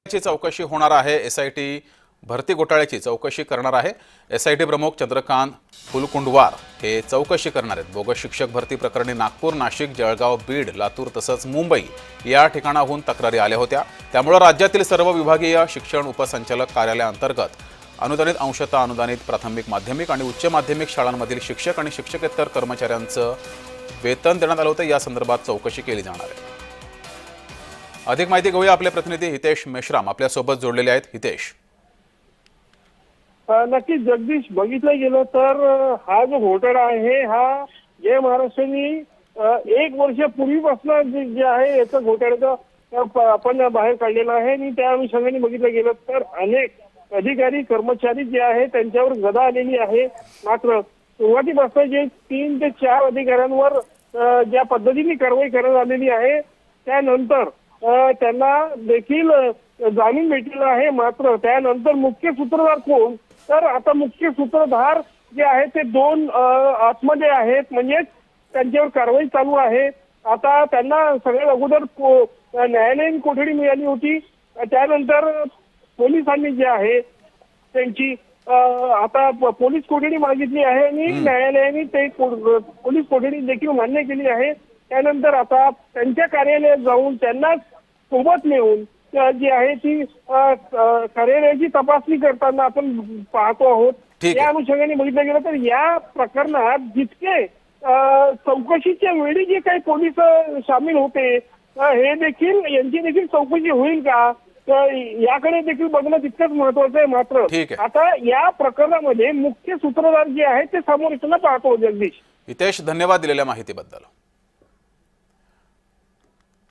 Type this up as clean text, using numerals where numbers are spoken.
ची चौकशी होणार आहे। एसआयटी भरती घोटाळ्याची चौकशी करणार आहे। एसआयटी प्रमुख चंद्रकांत फुलकुंडवार हे चौकशी करणार आहेत। बोगस शिक्षक भरती प्रकरणी नागपूर, नाशिक, जळगाव, बीड, लातूर तसंच मुंबई या ठिकाणाहून तक्रारी आल्या होत्या। त्यामुळे राज्यातील सर्व विभागीय शिक्षण उपसंचालक कार्यालयांतर्गत अनुदानित, अंशतः अनुदानित प्राथमिक, माध्यमिक आणि उच्च माध्यमिक शाळांमधील शिक्षक आणि शिक्षकेतर कर्मचाऱ्यांचं वेतन देण्यात आलं होतं। या संदर्भात चौकशी केली जाणार आहे। अधिक माहिती घेऊया, आपले प्रतिनिधी हितेश मेश्राम आपल्या सोबत जोडलेले आहेत। हितेश, नक्की जगदीश, बघितलं गेलं तर हा जो घोटाळा आहे हा जय महाराष्ट्रांनी 1 वर्षापूर्वीपासून जे आहे याचं घोटाळ्याचं आपण बाहेर काढलेलं आहे आणि त्या अनुषंगाने बघितलं गेलं तर अनेक अधिकारी कर्मचारी जे आहे त्यांच्यावर गदा आलेली आहे। मात्र सुरुवातीपासून जे 3 ते 4 अधिकाऱ्यांवर ज्या पद्धतीने कारवाई करण्यात आलेली आहे त्यानंतर त्यांना देखील जामीन भेटलेला आहे। मात्र त्यानंतर मुख्य सूत्रधार कोण, तर आता मुख्य सूत्रधार जे आहे ते 2 आतमध्ये आहेत, म्हणजे त्यांच्यावर कारवाई चालू आहे। आता त्यांना सगळ्यात अगोदर न्यायालयीन कोठडी मिळाली होती, त्यानंतर पोलिसांनी जे आहे त्यांची आता पोलीस कोठडी मागितली आहे आणि न्यायालयाने ते पोलीस कोठडी देखील मान्य केली आहे। त्यानंतर आता त्यांच्या कार्यालयात जाऊन त्यांना सोबत नेऊन जी आहे ती कार्यालयाची तपासणी करताना आपण पाहतो आहोत। या अनुषंगाने बघितलं गेलं तर या प्रकरणात जितके चौकशीच्या वेळी जे काही पोलीस सामील होते हे देखील यांची देखील चौकशी होईल का, याकडे देखील बघणं तितकंच महत्वाचं आहे। मात्र आता या प्रकरणामध्ये मुख्य सूत्रधार जे आहे ते समोर येताना पाहतो। जगदीश, हितेश, धन्यवाद दिलेल्या माहितीबद्दल।